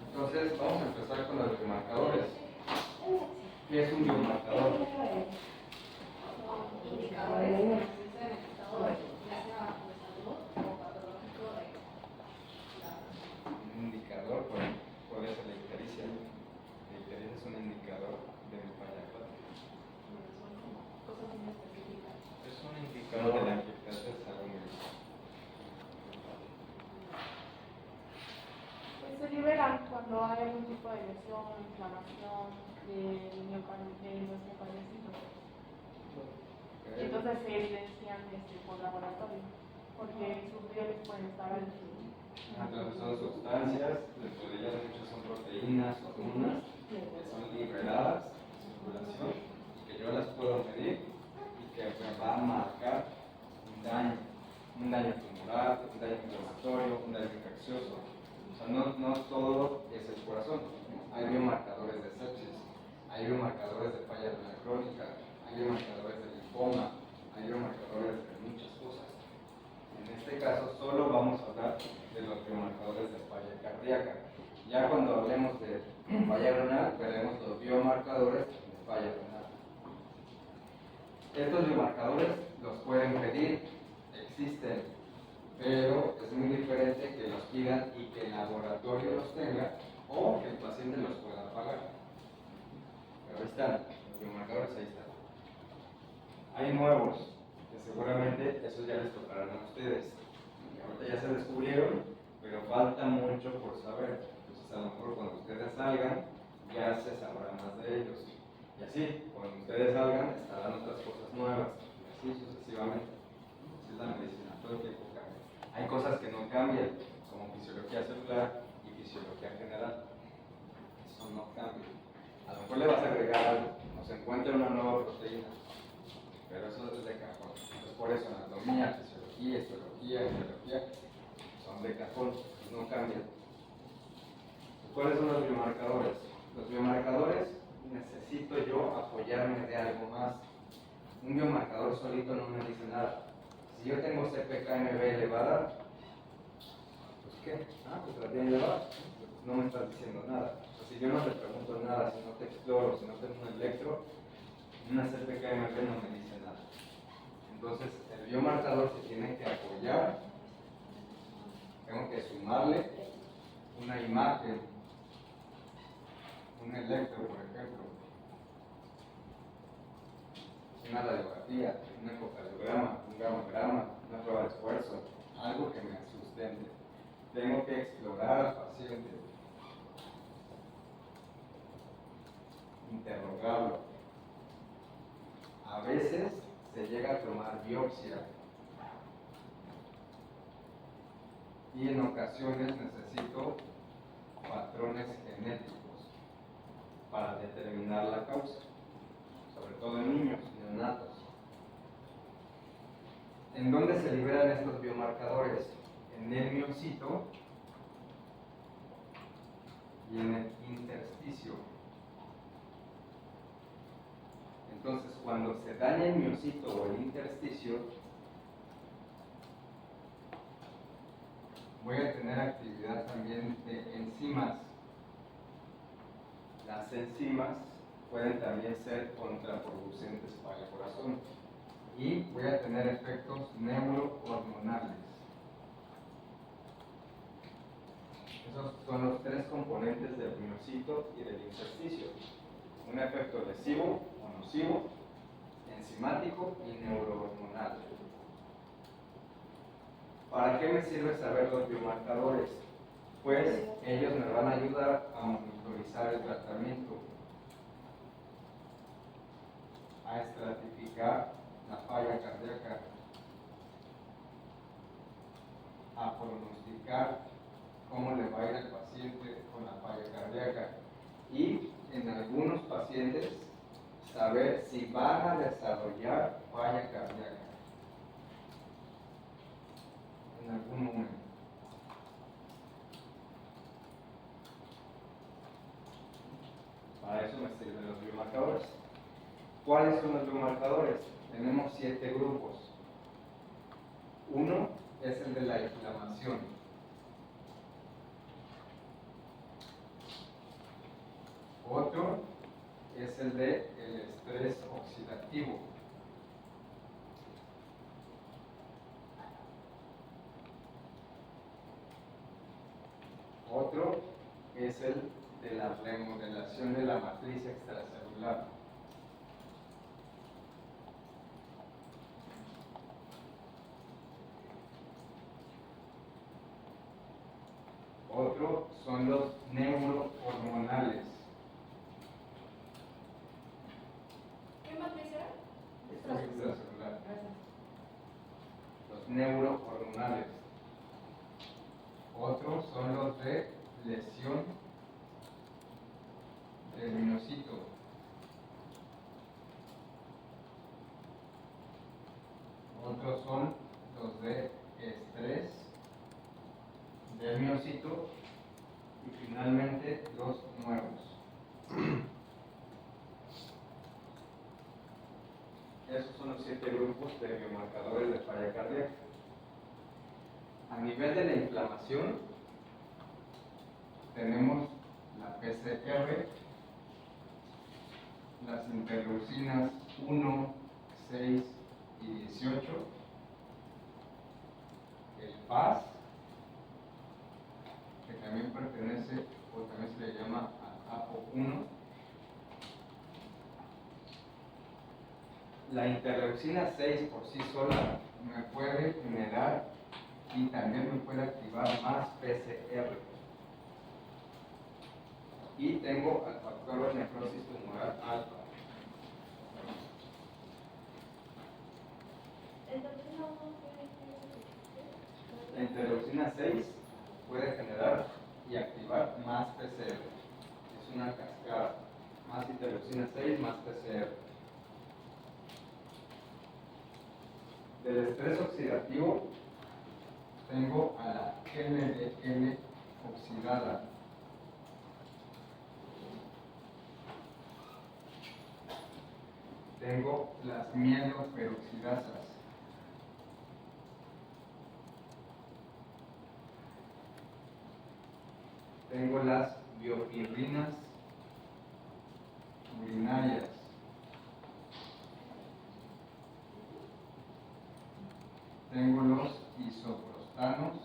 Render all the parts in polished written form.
Entonces, vamos a empezar con los biomarcadores. ¿Qué es un biomarcador? Indicadores. Un indicador puede ser la ictericia. La ictericia es un indicador de mi falla hepática. Es un indicador de la actividad de salud médica. Se liberan cuando hay algún tipo de lesión, inflamación del nuestro cardiocito. Entonces se evidencian por laboratorio, porque sus niveles pueden estar altos. Entonces son sustancias, dentro de ellas muchas son proteínas, hormonas, que son liberadas en circulación y que yo las puedo medir y que me va a marcar un daño tumoral, un daño inflamatorio, un daño infeccioso. O sea, no todo es el corazón. Hay biomarcadores de sepsis, hay biomarcadores de falla renal crónica, hay biomarcadores de linfoma, hay biomarcadores de muchas cosas. En este caso solo vamos a hablar de los biomarcadores de falla cardíaca. Ya cuando hablemos de falla renal, veremos los biomarcadores de falla renal. Estos biomarcadores los pueden pedir, existen, pero es muy diferente que los pidan y que el laboratorio los tenga o que el paciente los pueda pagar. Pero ahí están, los biomarcadores ahí están. Hay nuevos, que seguramente esos ya les tocarán a ustedes. Y ahorita ya se descubrieron, pero falta mucho por saber. Entonces a lo mejor cuando ustedes salgan, ya se sabrá más de ellos. Y así, cuando ustedes salgan, estarán otras cosas nuevas. Y así sucesivamente. Así es la medicina, todo el tiempo cambia. Hay cosas que no cambian, como fisiología celular y fisiología general. Eso no cambia. A lo mejor le vas a agregar algo, o se encuentra una nueva proteína, pero eso es de cajón. Entonces por eso anatomía, fisiología, histología, biología son de cajón, no cambian. ¿Cuáles son los biomarcadores? Los biomarcadores necesito yo apoyarme de algo más. Un biomarcador solito no me dice nada. Si yo tengo CPKMB elevada, pues ¿qué? Pues la tiene elevada. No me estás diciendo nada. O sea, si yo no te pregunto nada, si no te exploro, si no tengo un electro, una CPKMB no me dice nada. Entonces, el biomarcador se tiene que apoyar. Tengo que sumarle una imagen, un electro, por ejemplo, una radiografía, un ecocardiograma, un gamograma, una prueba de esfuerzo, algo que me sustente. Tengo que explorar al paciente, interrogarlo. A veces se llega a tomar biopsia y en ocasiones necesito patrones genéticos para determinar la causa, sobre todo en niños neonatos. ¿En dónde se liberan estos biomarcadores? En el miocito y en el intersticio. Entonces, cuando se daña el miocito o el intersticio, voy a tener actividad también de enzimas. Las enzimas pueden también ser contraproducentes para el corazón y voy a tener efectos neurohormonales. Esos son los tres componentes del miocito y del intersticio. Un efecto lesivo o nocivo, enzimático y neurohormonal. ¿Para qué me sirve saber los biomarcadores? Pues ellos me van a ayudar a monitorizar el tratamiento, a estratificar la falla cardíaca, a pronosticar cómo le va a ir al paciente con la falla cardíaca y en algunos pacientes saber si van a desarrollar falla cardíaca en algún momento. Para eso me sirven los biomarcadores. ¿Cuáles son los biomarcadores? Tenemos 7 grupos. Uno es el de la inflamación. Otro es el de el estrés oxidativo. Otro es el de la remodelación de la matriz extracelular. Otro son los neurohormonales. ¿Qué matriz era? Extracelular. Gracias. Los neurohormonales. Otros son los de lesión del miocito. Otros son los de estrés del miocito y finalmente los nuevos. Esos son los 7 grupos de biomarcadores de falla cardíaca. A nivel de la inflamación, tenemos la PCR, las interleucinas 1, 6 y 18, el PAS, que también pertenece o también se le llama APO1, la interleucina 6 por sí sola me puede generar y también me puede activar más PCR. Y tengo al factor de necrosis tumoral alfa. La interleucina 6 puede generar y activar más PCR. Es una cascada. Más interleucina 6, más PCR. Del estrés oxidativo tengo a la LDL oxidada. Tengo las mieloperoxidasas. Tengo las biopirrinas urinarias. Tengo los isoprostanos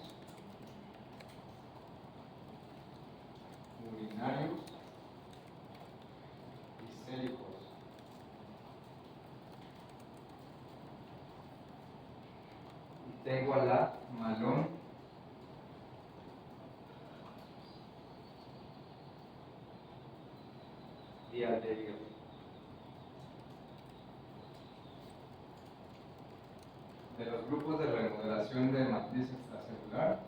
urinarios y séricos. Y tengo a la malón dialdehido. De los grupos de remodelación de matriz extracelular,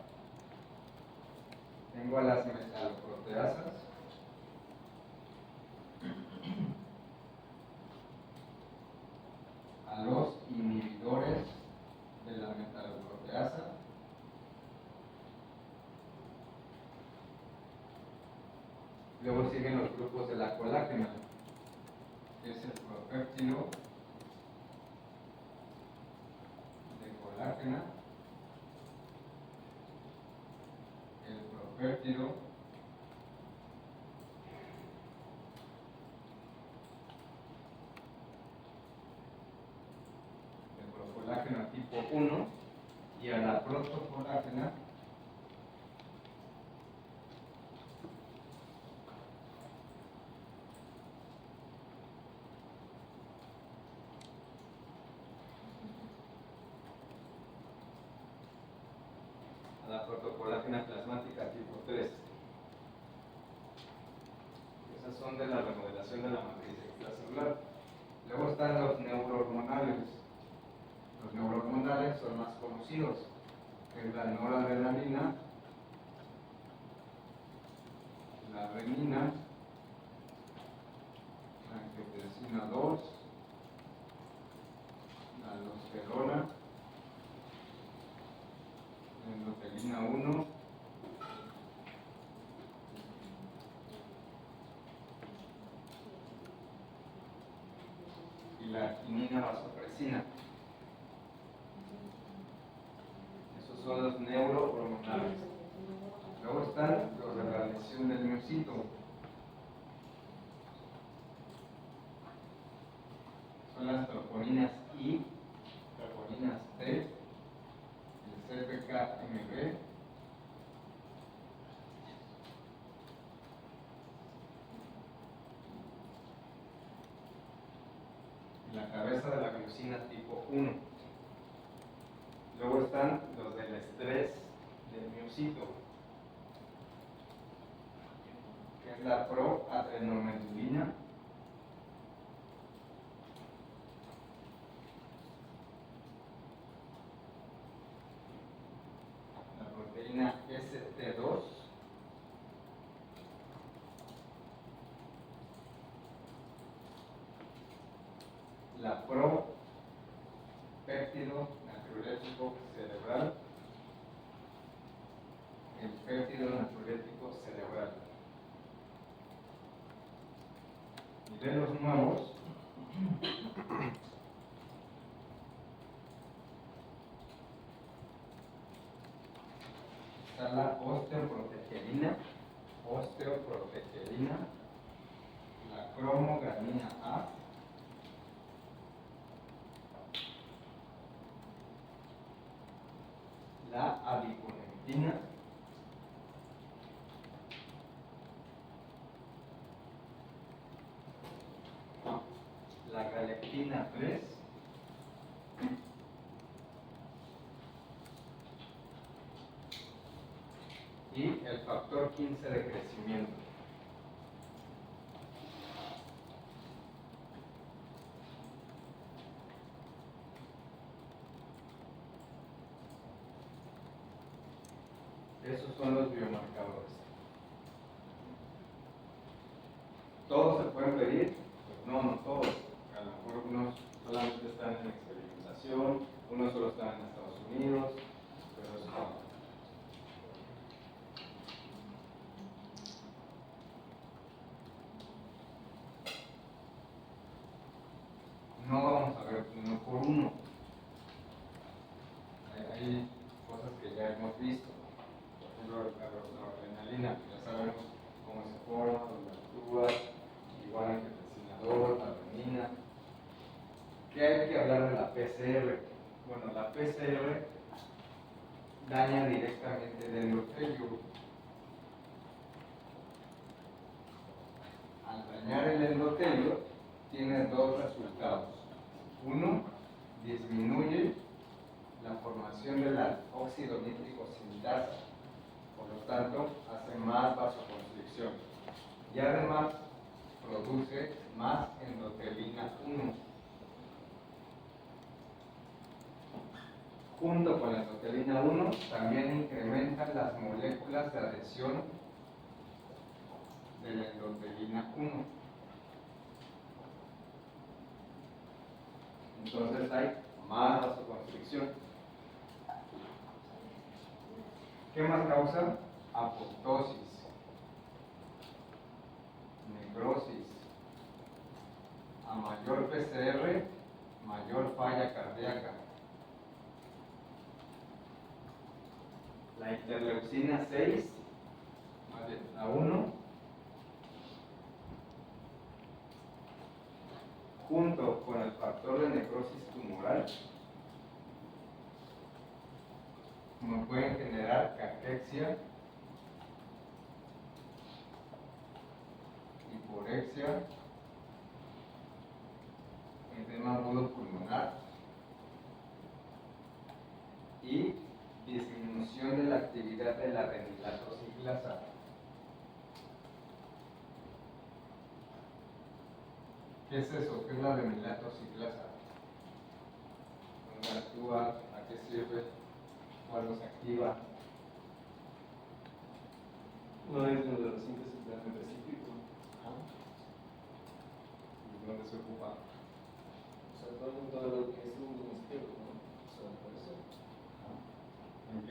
tengo a las metaloproteasas, a los inhibidores de la metaloproteasa, luego siguen los grupos de la colágena, que es el propéptilo de colágena, el propéptilo de procolágena tipo 1 y a la protocolágena protocolágena plasmática tipo 3. Esas son de la remodelación de la matriz extracelular. Luego están los neurohormonales. Los neurohormonales son más conocidos, que es la noradrenalina, la renina, la angiotensina 2, la aldosterona, la endotelina 1, y la arginina vasopresina. Esos son los neurohormonales. Luego están los de la lesión del miocito. G. Y la cabeza de la gliosina tipo 1. Luego están los del estrés del miocito, que es la proadrenomedulina, la proteína ST2, la propéptido natriurético cerebral, el péptido natriurético cerebral. Y de los nuevos, está la osteoprotegerina, la cromogranina A, la adiponectina, la galectina 3, y el factor 15 de crecimiento. Esos son los biomarcadores. ¿Todos se pueden pedir? Pues no, no todos. A lo mejor unos solamente están en experimentación, unos solo están en Estados Unidos, pero eso no vamos a ver uno por uno. Hay cosas que ya hemos visto. Por ejemplo, la adrenalina, ya sabemos cómo se forma, dónde actúa, igual que el anticoagulador, la adenina. ¿Qué hay que hablar de la PCR? Bueno, la PCR daña directamente el endotelio. Al dañar el endotelio, tiene dos resultados. Uno, disminuye la formación de la óxido nítrico sintasa, por lo tanto, hace más vasoconstricción y además produce más endotelina 1. Junto con la endotelina 1, también incrementan las moléculas de adhesión de la endotelina 1. Entonces hay más vasoconstricción. ¿Qué más causa? Apoptosis, necrosis. A mayor PCR, mayor falla cardíaca. La interleucina 6, más bien, la 1, junto con el factor de necrosis tumoral, nos pueden generar cachexia, hiporexia, edema agudo pulmonar y disminución de la actividad de la renilatosiclasa. ¿Qué es eso? ¿Qué es la renilatosiclasa? ¿Dónde actúa? ¿A qué sirve? ¿Cuándo se activa? No es lo de la síntesis de antidepresivo. ¿Y dónde se ocupa? O sea, todo lo que es un hemisferio, ¿no? O sea, por eso. ¿En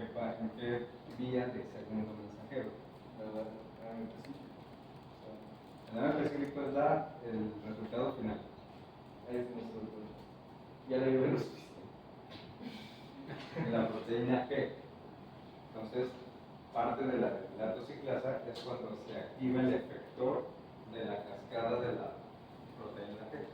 qué vía de segundo mensajero? La antidepresivo. El análisis específico es el resultado final. Ahí es nuestro problema. Ya le digo lo suficiente. La proteína G. Entonces, parte de la renilatosiclasa es cuando se activa el efector de la cascada de la proteína G.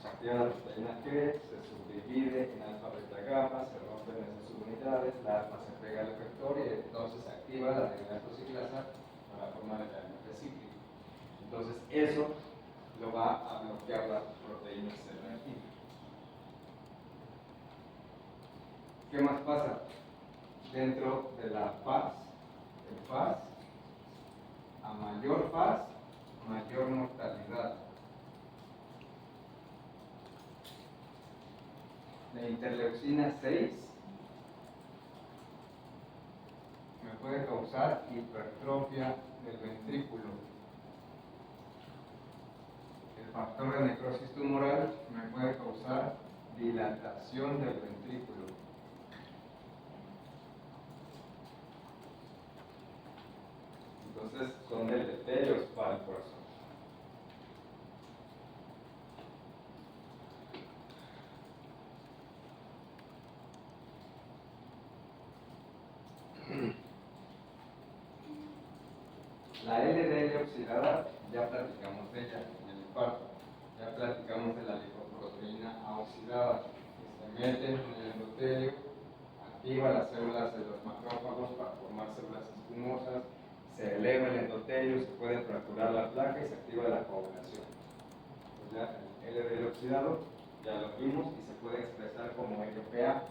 Se activa la proteína G, se subdivide en alfa, beta, gamma, se rompen esas subunidades, la alfa se pega al efector y entonces se activa la deglactosiclasa para formar el AMP cíclico. Entonces eso lo va a bloquear la proteína C reactiva. ¿Qué más pasa? Dentro de la faz, en faz, a mayor faz, mayor mortalidad. La interleucina 6 me puede causar hipertrofia del ventrículo. El factor de necrosis tumoral me puede causar dilatación del ventrículo. Entonces son deleterios para el corazón. La LDL oxidada, ya platicamos de ella en el infarto. Ya platicamos de la lipoproteína A oxidada, que se mete en el endotelio, activa las células de los macrófagos para formar células espumosas, se eleva el endotelio, se puede fracturar la placa y se activa la coagulación. Pues ya el LDL oxidado, ya lo vimos y se puede expresar como LPA.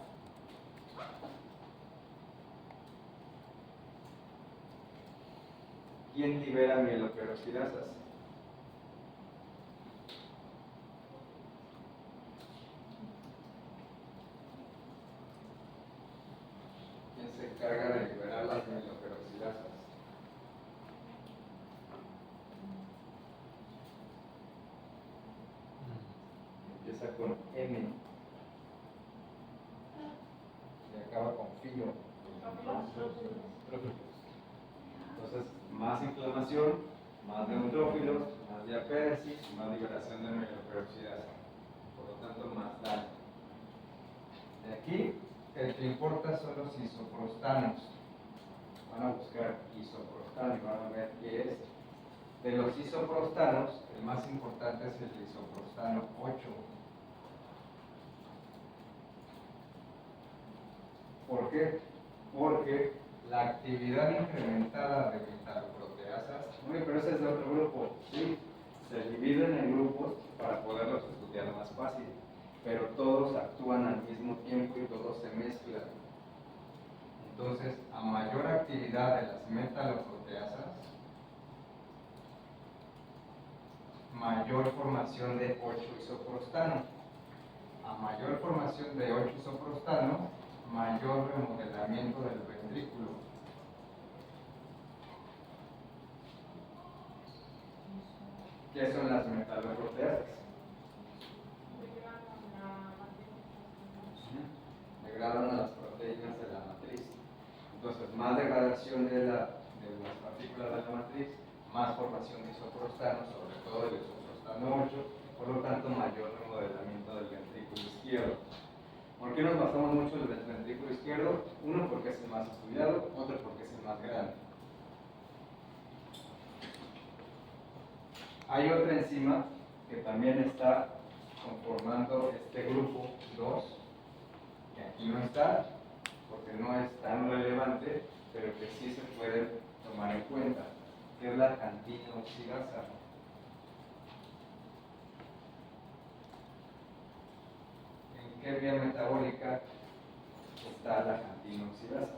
¿Quién libera mieloperoxidasas? ¿Quién se encarga de liberar las mieloperoxidasas? Empieza con M y acaba con filo. Entonces, más inflamación, más neutrófilos, más diapéresis, más liberación de mieloperoxidasa. Por lo tanto, más daño. De aquí, el que importa son los isoprostanos. Van a buscar isoprostano y van a ver qué es. De los isoprostanos, el más importante es el isoprostano 8. ¿Por qué? Porque la actividad incrementada de metaloproteasas, pero ese es de otro grupo, sí, se dividen en grupos para poderlos estudiar más fácil, pero todos actúan al mismo tiempo y todos se mezclan. Entonces, a mayor actividad de las metaloproteasas, mayor formación de 8 isoprostano. A mayor formación de 8 isoprostano, mayor remodelamiento del ventrículo. ¿Qué son las metaloproteasas? Degradan a las proteínas de la matriz. Entonces, más degradación de las partículas de la matriz, más formación de isoprostano, sobre todo el isoprostano 8, por lo tanto, mayor remodelamiento del ventrículo izquierdo. ¿Por qué nos basamos mucho en el ventrículo izquierdo? Uno, porque es el más estudiado, otro, porque es el más grande. Hay otra enzima que también está conformando este grupo 2, que aquí no está, porque no es tan relevante, pero que sí se puede tomar en cuenta, que es la cantina oxidasa. ¿En qué vía metabólica está la cantina oxidasa?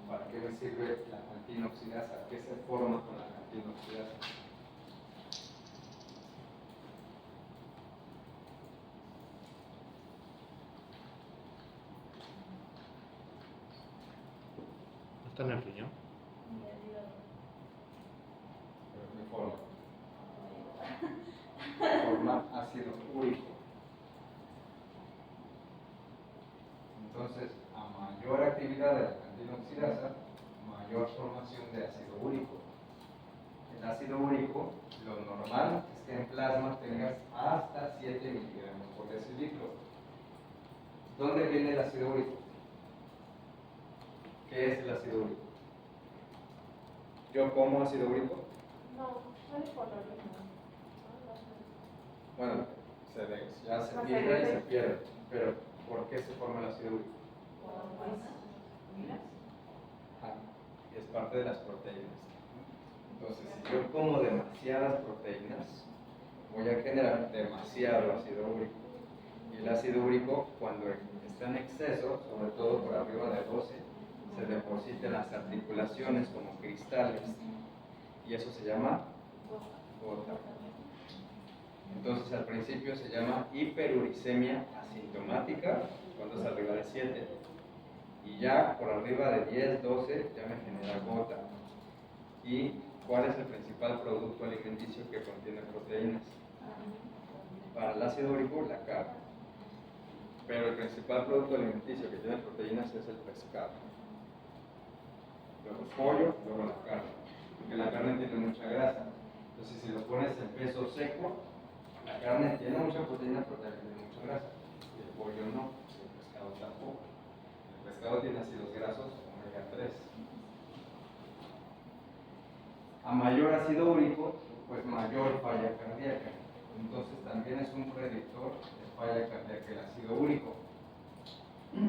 ¿Para qué me sirve la cantina oxidasa? ¿Qué se forma con la cantina oxidasa? ¿No está en el riñón? ¿Pero qué forma? Forma ácido úrico. Entonces, a mayor actividad de la cantina oxidasa, mayor formación de ácido úrico. El ácido úrico, lo normal es que en plasma tengas hasta 7 miligramos por decilitro. ¿Dónde viene el ácido úrico? ¿Qué es el ácido úrico? Yo como ácido úrico. No, no es por lo mismo. Bueno, ya se No se filtra y dice. se pierde. Pero, ¿por qué se forma el ácido úrico? Ajá, es parte de las proteínas. Entonces, si yo como demasiadas proteínas, voy a generar demasiado ácido úrico. Y el ácido úrico, cuando está en exceso, sobre todo por arriba de 12, se deposita en las articulaciones como cristales. Y eso se llama gota. Entonces, al principio se llama hiperuricemia asintomática, cuando es arriba de 7. Y ya por arriba de 10, 12, ya me genera gota. ¿Y cuál es el principal producto alimenticio que contiene proteínas? Para el ácido úrico, la carne. Pero el principal producto alimenticio que tiene proteínas es el pescado. Luego el pollo, luego la carne. Porque la carne tiene mucha grasa. Entonces, si lo pones en peso seco, la carne tiene mucha proteína, pero también tiene mucha grasa. Y el pollo no, y el pescado tampoco. El pescado tiene ácidos grasos omega 3. A mayor ácido úrico, pues mayor falla cardíaca. Entonces también es un predictor de falla cardíaca el ácido úrico.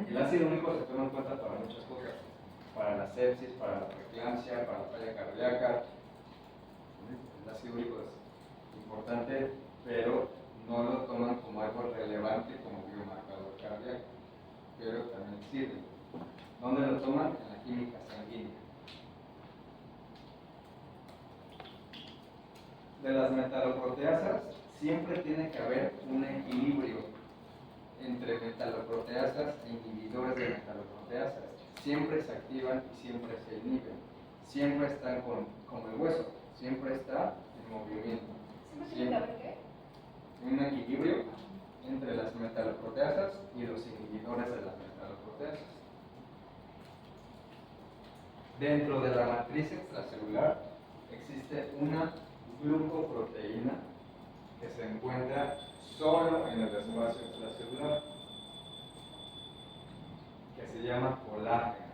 El ácido úrico se toma en cuenta para muchas cosas. Para la sepsis, para la preeclampsia, para la falla cardíaca. El ácido úrico es importante, pero no lo toman como algo relevante como biomarcador cardíaco. Pero también sirve. ¿Dónde lo toman? En la química sanguínea. De las metaloproteasas, siempre tiene que haber un equilibrio entre metaloproteasas e inhibidores de metaloproteasas. Siempre se activan y siempre se inhiben. Siempre están como el hueso, siempre está en movimiento. ¿Siempre tiene que haber qué? Un equilibrio entre las metaloproteasas y los inhibidores de las metaloproteasas. Dentro de la matriz extracelular existe una glucoproteína que se encuentra solo en el espacio extracelular, que se llama colágena.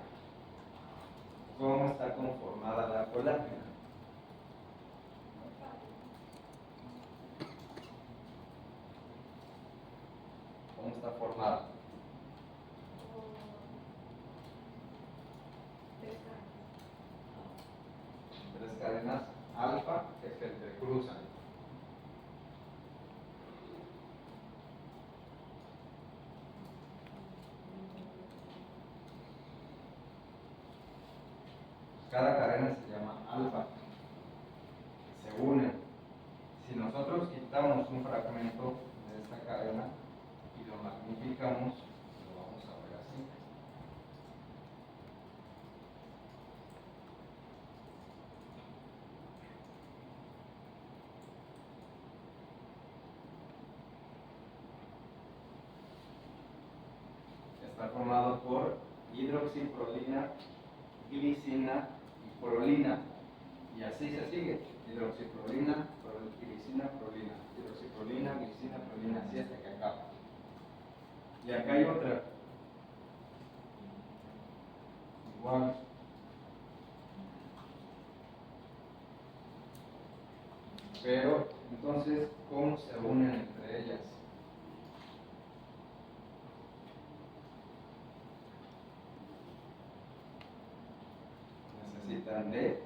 ¿Cómo está conformada la colágena? ¿Cómo está formada? Tres cadenas alfa que se entrecruzan. Cada cadena se llama alfa. Se unen. Si nosotros quitamos un fragmento de esta cadena y lo magnificamos, lo vamos a ver así. Está formado por hidroxiprolina, glicina y prolina. Y así se sigue. Hidroxiprolina, glicina, prolina. Hidroxiprolina, glicina, prolina. Así hasta que acaba. Y acá hay otra. Igual. Pero, entonces, ¿cómo se unen entre ellas? Necesitan de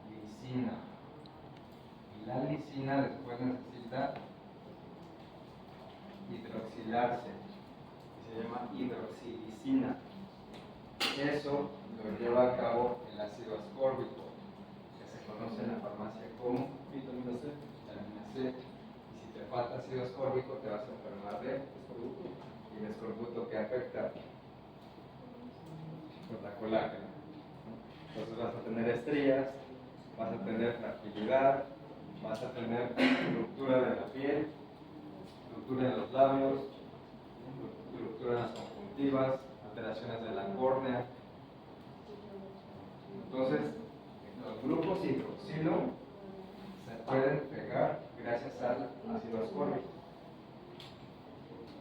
lisina. Y la lisina después necesita hidroxilarse. Y se llama hidroxilisina. Eso lo lleva a cabo el ácido ascórbico, que se conoce en la farmacia como Vitamina C. vitamina C. Y si te falta ácido ascórbico, te vas a enfermar de escorbuto. Y el escorbuto que afecta pues la colágena. Entonces vas a tener estrías, vas a tener fragilidad, vas a tener ruptura de la piel, ruptura en los labios, ruptura en las conjuntivas, alteraciones de la córnea. Entonces, los grupos hidroxilo se pueden pegar gracias al ácido ascórbico.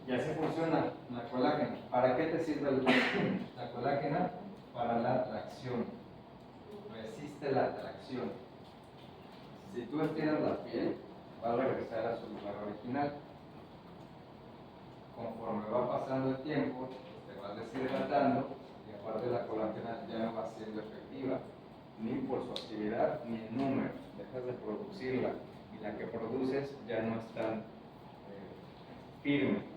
Y así funciona la colágena. ¿Para qué te sirve la colágena? Para la tracción. Resiste la tracción. Si tú estiras la piel, va a regresar a su lugar original. Conforme va pasando el tiempo, te vas deshidratando y aparte la colágena ya no va siendo efectiva, ni por su actividad ni en número. Dejas de producirla y la que produces ya no es tan firme.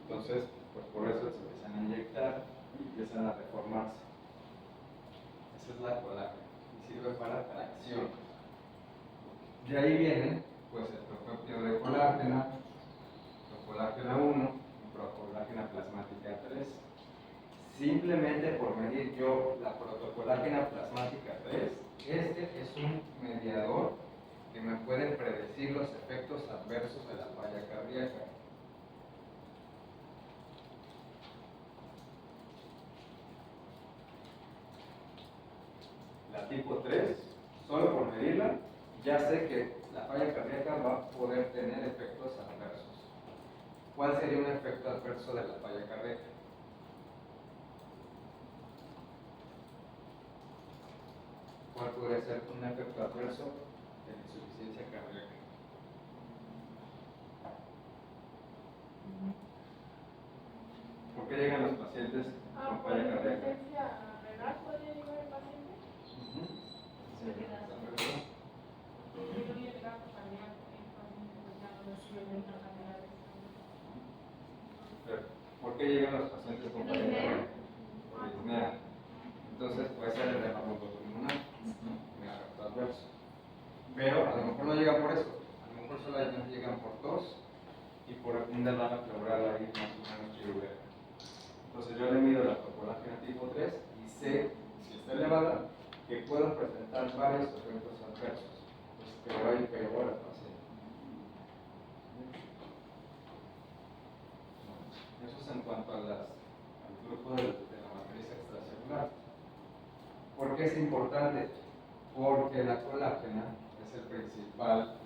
Entonces, pues por eso se empiezan a inyectar y empiezan a deformarse. Esa es la colágena y sirve para tracción. De ahí viene pues el protocolo de colágena, procolágena 1 y procolágena plasmática 3. Simplemente por medir yo la protocolágena plasmática 3, este es un mediador que me puede predecir los efectos adversos de la falla cardíaca. La tipo 3, solo por medirla, ya sé que la falla cardíaca va a poder tener efectos adversos. ¿Cuál sería un efecto adverso de la falla cardíaca? ¿Cuál podría ser un efecto adverso de la insuficiencia cardíaca? ¿Por qué llegan los pacientes con por falla cardíaca? insuficiencia renal podría llegar el paciente. Disminuye el gasto cardíaco y el paciente pues ya no recibe mucha cantidad de sangre. Pero, ¿por qué llegan los pacientes con falla cardíaca? Por disnea. Entonces puede ser el derrame pulmonar, un efecto adverso. Pero a lo mejor no llegan por eso, a lo mejor solamente llegan por tos y por un derrame pleural ahí más o menos chirurgical. Entonces yo le mido la procolágena tipo 3 y sé, si está elevada, que puedo presentar varios efectos adversos, pues que le va a ir peor al paciente. Eso es en cuanto al grupo de la matriz extracelular. ¿Por qué es importante? Porque la colágena es el principal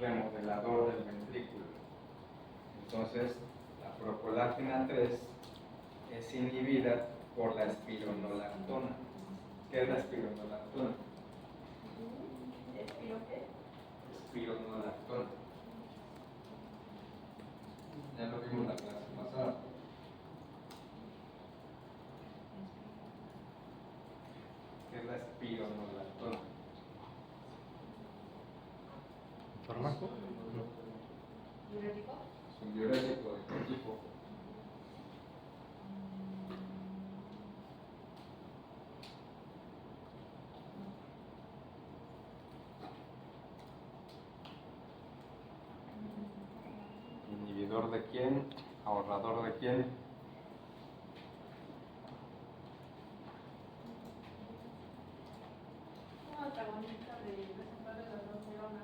remodelador del ventrículo. Entonces, la procolágena 3 es inhibida por la espironolactona. ¿Qué es la espironolactona? ¿Espiro qué? Espironolactona. Ya lo vimos la clase pasada. ¿Qué es la espironolactona? ¿Fármaco? ¿Diurético? Es un diurético de qué tipo. ¿Inhibidor de quién? ¿Ahorrador de quién? Un antagonista de receptores de testosterona.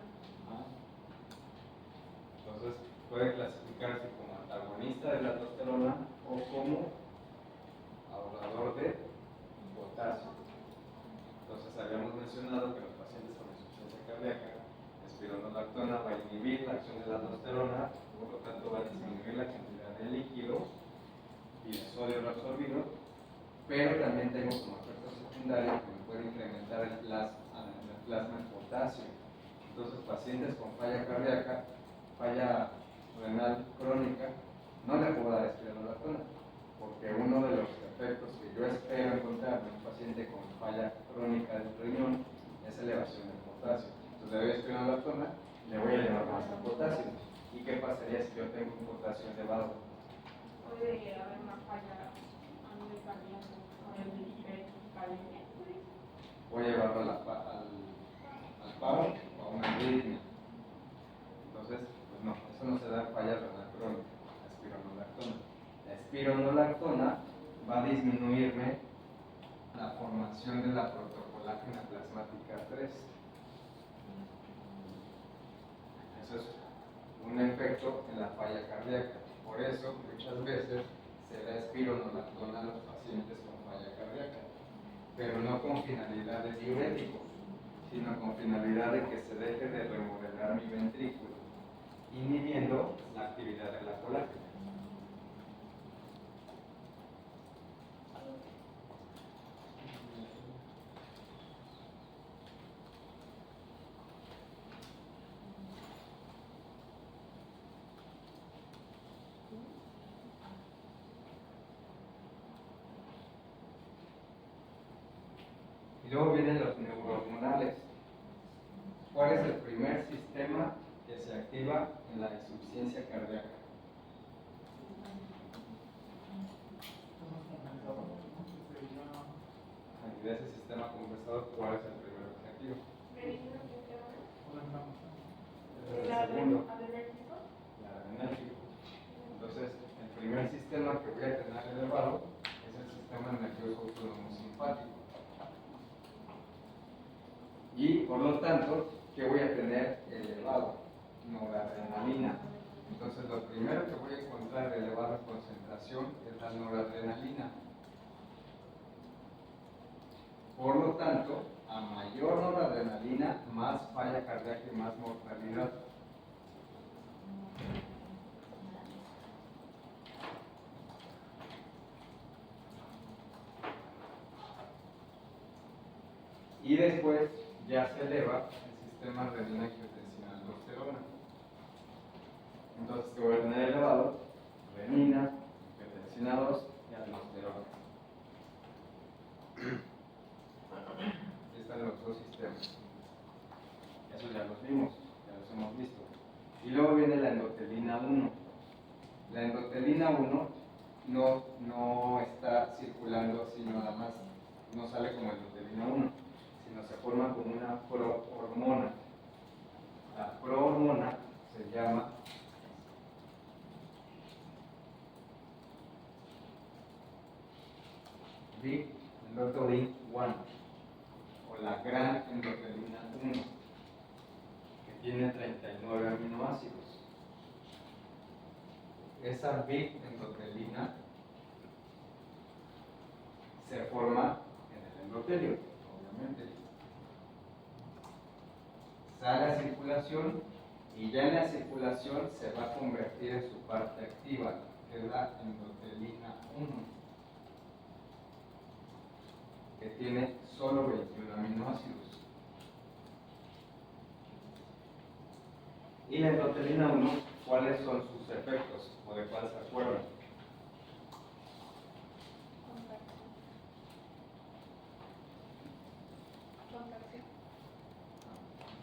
Entonces puede clasificarse como antagonista de la testosterona o como ahorrador de potasio. Entonces habíamos mencionado que los pacientes con insuficiencia cardíaca, la espironolactona va a inhibir la acción de la testosterona, por lo tanto va a disminuir la cantidad de líquido y de sodio reabsorbido, pero también tengo como efecto secundario que me puede incrementar el plasma en potasio. Entonces pacientes con falla cardíaca, falla renal crónica, no le puedo dar espironolactona, porque uno de los efectos que yo espero encontrar en un paciente con falla crónica del riñón es elevación del potasio. Entonces le doy espironolactona, le voy a elevar más el potasio. ¿Y qué pasaría si yo tengo un potasio elevado? Puede haber una falla a nivel cardíaco con el hipercalemia. Voy a llevarlo al paro o a una arritmia. Entonces, pues no, eso no se da en falla renal crónica, la espironolactona. La espironolactona va a disminuirme la formación de la protocolágena plasmática 3. Eso es un efecto en la falla cardíaca. Por eso, muchas veces se da espironolactona a los pacientes con falla cardíaca, pero no con finalidad de diurético, sino con finalidad de que se deje de remodelar mi ventrículo inhibiendo la actividad de la colágena. Y luego vienen los neurohormonales. ¿Cuál es el primer sistema que se activa en la insuficiencia cardíaca? Y de ese sistema compensador, ¿cuál es el primer objetivo? El segundo, el adrenérgico. Entonces, el primer sistema que voy a tener elevado es el sistema nervioso autónomo simpático. Y por lo tanto, ¿qué voy a tener elevado? Noradrenalina. Entonces, lo primero que voy a encontrar elevado en concentración es la noradrenalina. Por lo tanto, a mayor noradrenalina, más falla cardíaca y más mortalidad. Y después ya se eleva el sistema renina angiotensina aldosterona. Entonces, ¿qué voy a tener elevado? Renina, angiotensina 2 y aldosterona. Aquí están los dos sistemas. Eso ya los vimos, ya los hemos visto. Y luego viene la endotelina 1. La endotelina 1 no está circulando así nada más, no sale como endotelina 1, sino se forma como una prohormona. La prohormona se llama Big Endothelin 1 o la gran endotelina 1, que tiene 39 aminoácidos. Esa Big endotelina se forma en el endotelio, obviamente. Sale a circulación y ya en la circulación se va a convertir en su parte activa, que es la endotelina 1, que tiene solo 21 aminoácidos. Y la endotelina 1, ¿cuáles son sus efectos? ¿O de cuál se acuerdan?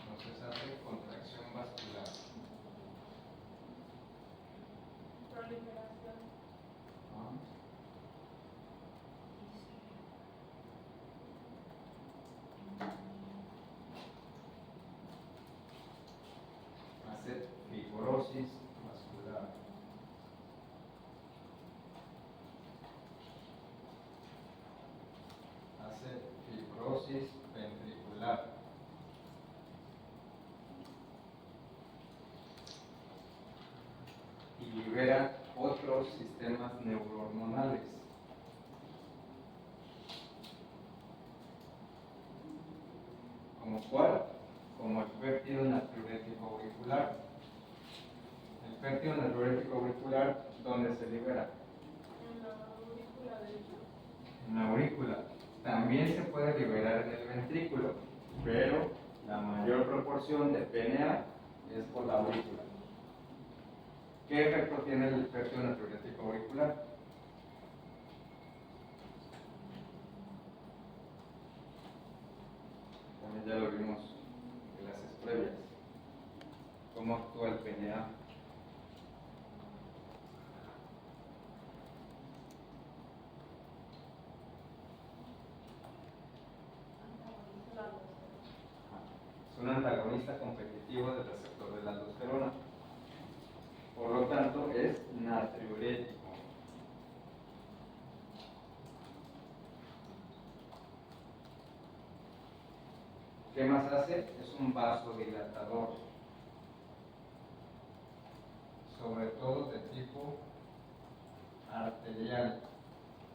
Entonces hace contracción vascular. Proliferación. Hace fibrosis vascular. Hace fibrosis ventricular. Y libera otros sistemas neurohormonales. ¿Como cuál? Como el péptido natriurético auricular. El péptido natriurético auricular, ¿dónde se libera? En la aurícula derecha. En la aurícula. También se puede liberar en el ventrículo, pero la mayor proporción de PNA es por la aurícula. ¿Qué efecto tiene el péptido natriurético auricular? También ya lo vimos en clases previas. ¿Cómo actúa el PNA? Es un antagonista competitivo del receptor de la aldosterona. Por lo tanto, es natriurético. ¿Qué más hace? Es un vasodilatador. Sobre todo de tipo arterial,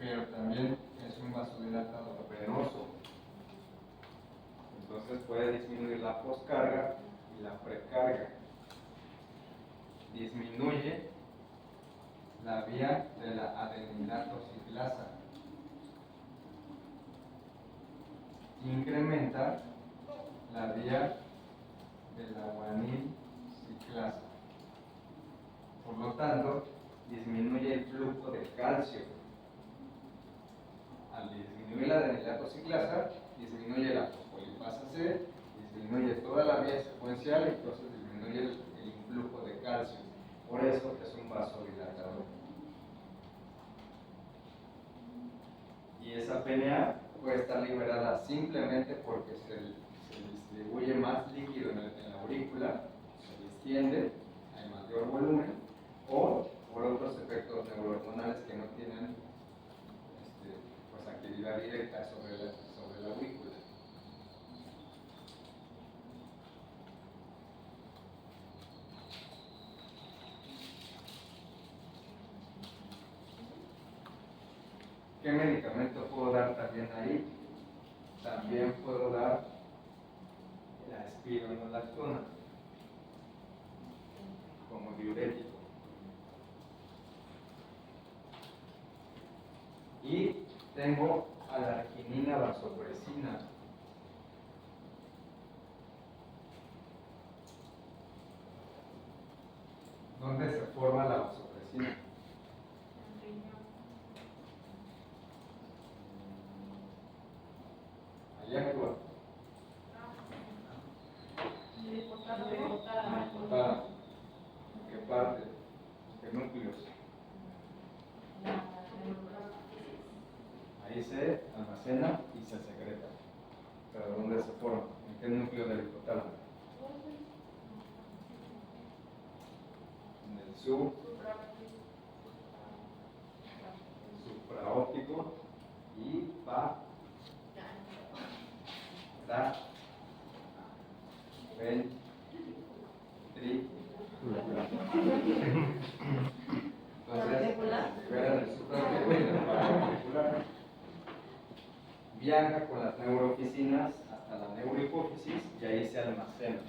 pero también es un vasodilatador venoso. Entonces puede disminuir la poscarga y la precarga. disminuye la vía de la adenilato ciclasa, incrementa la vía de la guanil ciclasa. Por lo tanto, disminuye el flujo de calcio. Al disminuir la adenilato ciclasa, disminuye la fosfolipasa C, disminuye toda la vía secuencial y entonces disminuye el influjo de calcio. Por eso es un vasodilatador. Y esa PNA puede estar liberada simplemente porque se distribuye más líquido en la aurícula, se distiende, hay mayor volumen, o por otros efectos neurohormonales que no tienen pues, actividad directa sobre la aurícula. ¿Qué medicamento puedo dar también ahí? También puedo dar la espironolactona como diurético. Y tengo alarginina vasopresina. ¿Dónde se forma la vasopresina? Ahí actúa. Hipotálamo. ¿Qué parte? ¿Qué núcleos? Ahí se almacena y se secreta. ¿Pero dónde se forma? ¿En qué núcleo del hipotálamo? En el supraóptico y entonces, libera el supraóptico y el paraventricular. Viaja con las neurooficinas hasta la neurohipófisis y ahí se almacena.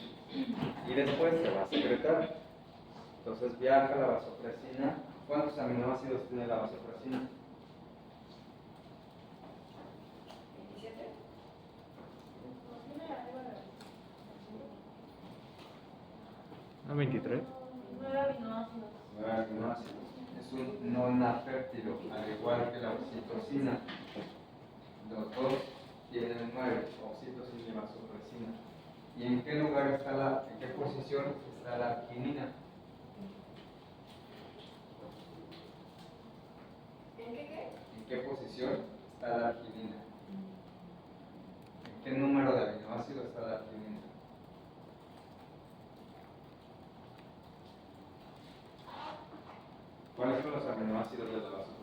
Y después se va a secretar. Entonces viaja la vasopresina. ¿Cuántos aminoácidos tiene la vasopresina? 27. ¿No 23? 9 aminoácidos. 9 aminoácidos. Es un nonapéptido, al igual que la oxitocina. Los dos tienen 9, oxitocina y vasopresina. ¿Y en qué lugar está en qué posición está la arginina? ¿En qué posición está la arginina? ¿En qué número de aminoácidos está la arginina? ¿Cuáles son los aminoácidos de la vasopresina?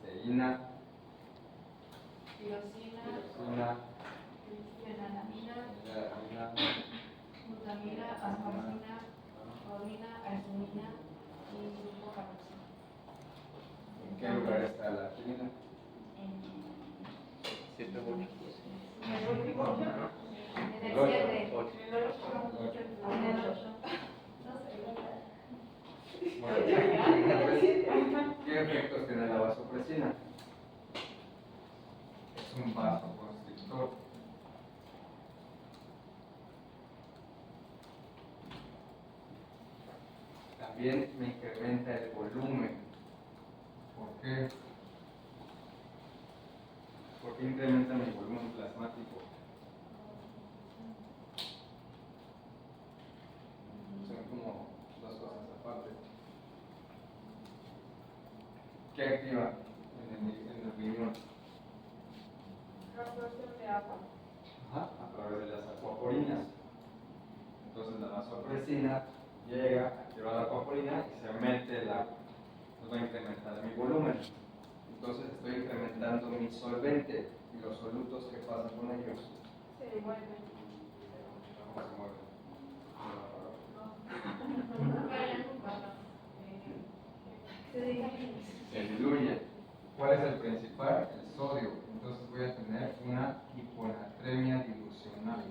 Cisteína, tirosina, fenanamina, glutamina, glutamina, asparagina, taurina, arginina y glucocarboxina. ¿En qué lugar está la arginina? 7, 8. En el último, en el 7, en el 8. ¿Qué efectos tiene la vasopresina? Es un vasoconstrictor. También me incrementa el volumen. ¿Por qué? ¿Por qué incrementa mi volumen plasmático? Son como dos cosas aparte. ¿Qué activa en el riñón? Absorción de agua. A través de las acuaporinas. Entonces la vasopresina llega, activa la acuaporina y se mete el agua. Nos va a incrementar mi volumen. Entonces estoy incrementando mi solvente y los solutos que pasan con ellos. Se mueve. ¿Cómo se mueven? Se diluye. Se diluye. ¿Cuál es el principal? El sodio. Entonces voy a tener una hiponatremia dilucional.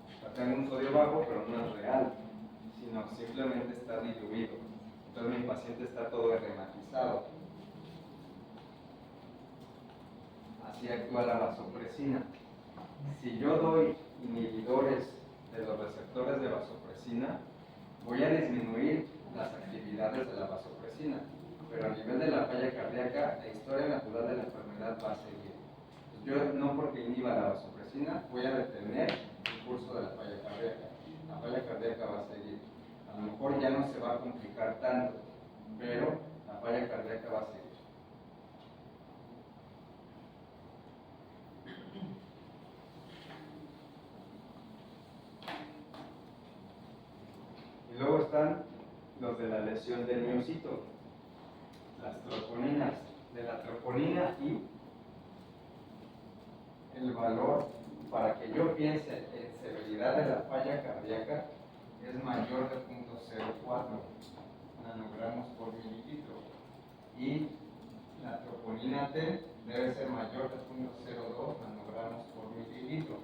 O sea, tengo un sodio bajo, pero no es real, sino simplemente está diluido. Entonces mi paciente está todo edematizado. Así actúa la vasopresina. Si yo doy inhibidores de los receptores de vasopresina, voy a disminuir las actividades de la vasopresina, pero a nivel de la falla cardíaca, la historia natural de la enfermedad va a seguir. Yo no porque inhiba la vasopresina voy a detener el curso de la falla cardíaca. La falla cardíaca va a seguir. A lo mejor ya no se va a complicar tanto, pero la falla cardíaca va a seguir. Y luego están los de la lesión del miocito, las troponinas. De la troponina y el valor para que yo piense en severidad de la falla cardíaca es mayor de 0.04 nanogramos por mililitro y la troponina T debe ser mayor de 0.02 nanogramos por mililitro.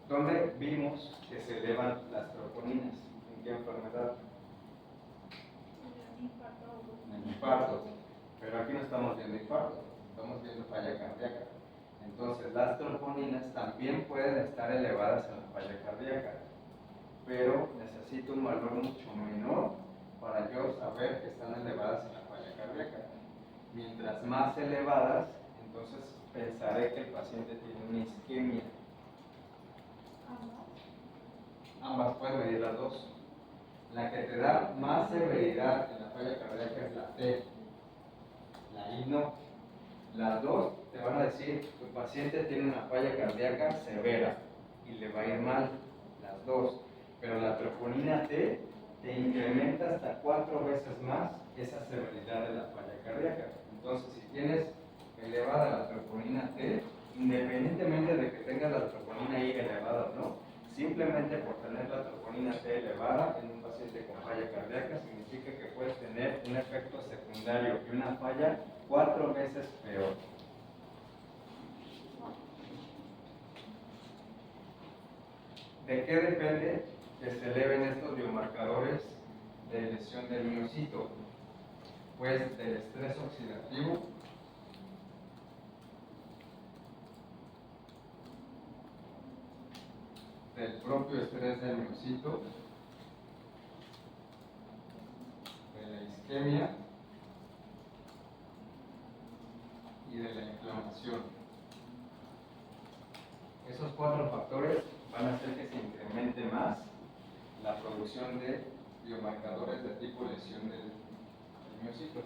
¿Dónde vimos que se elevan las troponinas? ¿En qué enfermedad? En el infarto. Pero aquí no estamos viendo infarto, estamos viendo falla cardíaca. Entonces las troponinas también pueden estar elevadas en la falla cardíaca, pero necesito un valor mucho menor para yo saber que están elevadas en la falla cardíaca. Mientras más elevadas, entonces pensaré que el paciente tiene una isquemia. Ambas pueden medir las dos. La que te da más severidad en la falla cardíaca es la T, la I no. Las dos te van a decir, tu paciente tiene una falla cardíaca severa y le va a ir mal, las dos. Pero la troponina T te incrementa hasta 4 veces más esa severidad de la falla cardíaca. Entonces, si tienes elevada la troponina T, independientemente de que tengas la troponina I elevada o no, simplemente por tener la troponina T elevada en un paciente con falla cardíaca significa que puedes tener un efecto secundario y una falla 4 veces peor. ¿De qué depende que se eleven estos biomarcadores de lesión del miocito? Pues del estrés oxidativo, del propio estrés del miocito, de la isquemia y de la inflamación. Esos 4 factores van a hacer que se incremente más la producción de biomarcadores de tipo lesión del miocito.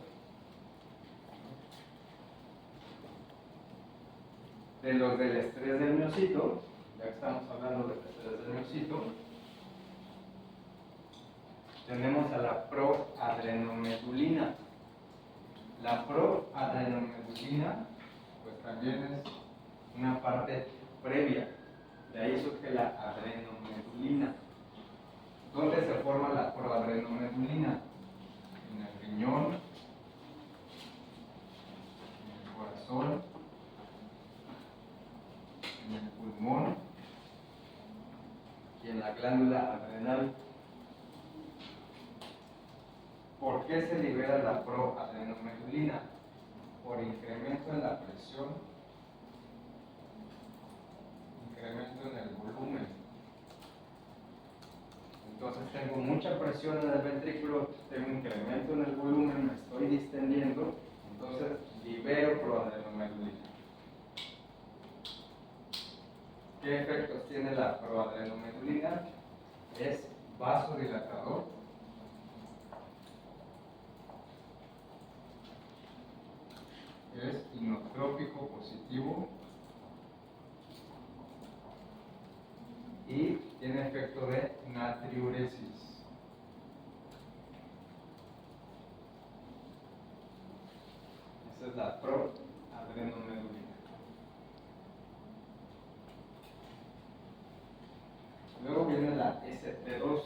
De los del estrés del miocito, ya que estamos hablando del estrés del miocito, tenemos a la proadrenomedulina. La proadrenomedulina, pues también es una parte previa, de ahí surge la adrenomedulina. ¿Dónde se forma la proadrenomedulina? En el riñón, en el corazón, en el pulmón y en la glándula adrenal. ¿Por qué se libera la proadrenomedulina? Por incremento en la presión, incremento en el volumen. Entonces tengo mucha presión en el ventrículo, tengo incremento en el volumen, me estoy distendiendo, entonces libero proadrenomedulina. ¿Qué efectos tiene la proadrenomedulina? Es vasodilatador, es inotrópico positivo y tiene efecto de natriuresis. Esa es la proadrenomedulina. Luego viene la ST2.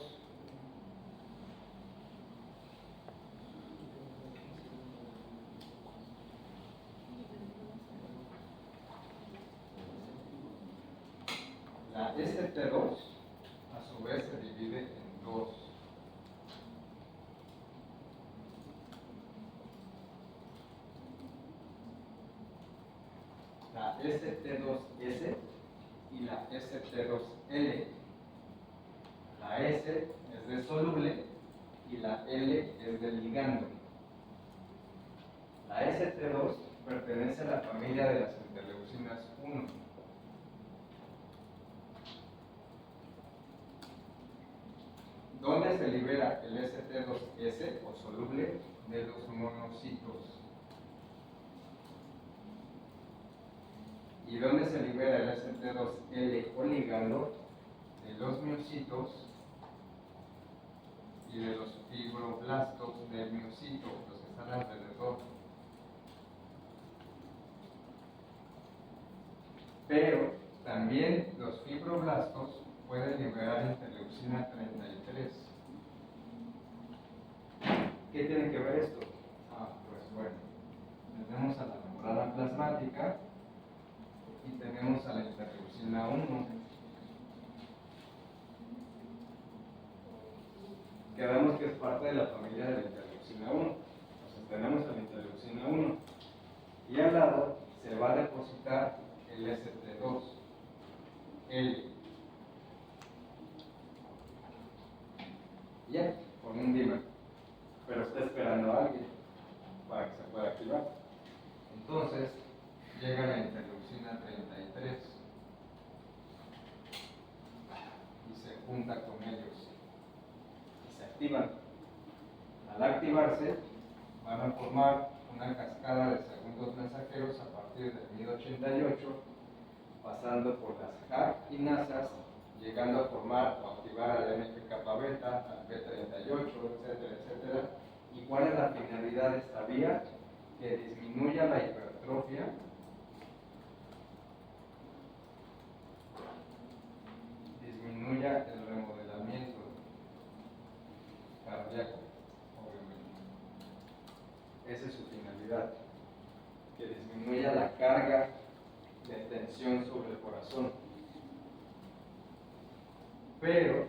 La ST2 a su vez se divide en dos. La ST2S y la ST2L. La S es de soluble y la L es de ligando. La ST2 pertenece a la familia de las interleucinas 1. ¿Dónde se libera el ST2S o soluble? De los monocitos. ¿Y dónde se libera el ST2L o ligando? De los miocitos y de los fibroblastos del miocito, los que están alrededor. Pero también los fibroblastos pueden liberar interleucina 33. ¿Qué tiene que ver esto? Pues bueno, tenemos a la membrana plasmática y tenemos a la interleucina 1. Quedamos que es parte de la familia de la interleucina 1. Entonces tenemos a la interleucina 1 y al lado se va a depositar el ST2, L. Ya, con un dímer, pero está esperando a alguien para que se pueda activar. Entonces llega la interleucina 33 y se junta con ellos. Se activan. Al activarse, van a formar una cascada de segundos mensajeros a partir del MID88, pasando por las JAK quinasas, llegando a formar o activar al NF-kappa beta, al B38, etcétera, etcétera. ¿Y cuál es la finalidad de esta vía? Que disminuya la hipertrofia disminuya el remodelamiento cardíaco, obviamente. Esa es su finalidad, que disminuya la carga de tensión sobre el corazón. Pero,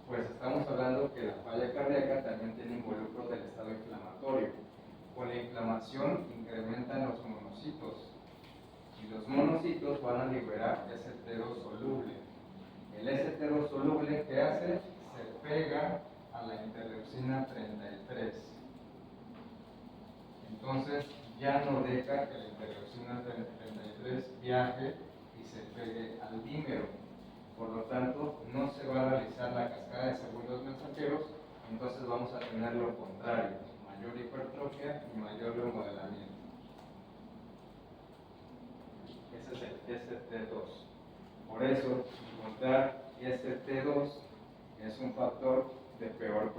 pues estamos hablando que la falla cardíaca también tiene involucro del estado inflamatorio. Con la inflamación incrementan los monocitos y los monocitos van a liberar ST2 soluble. El ST2 soluble, ¿qué hace? Se pega a la interleucina 33. Entonces ya no deja que la interleucina 33 viaje y se pegue al dímero. Por lo tanto, no se va a realizar la cascada de segundos mensajeros, entonces vamos a tener lo contrario, mayor hipertrofia y mayor remodelamiento. Ese es el ST2. Por eso, encontrar ST2 es un factor de peor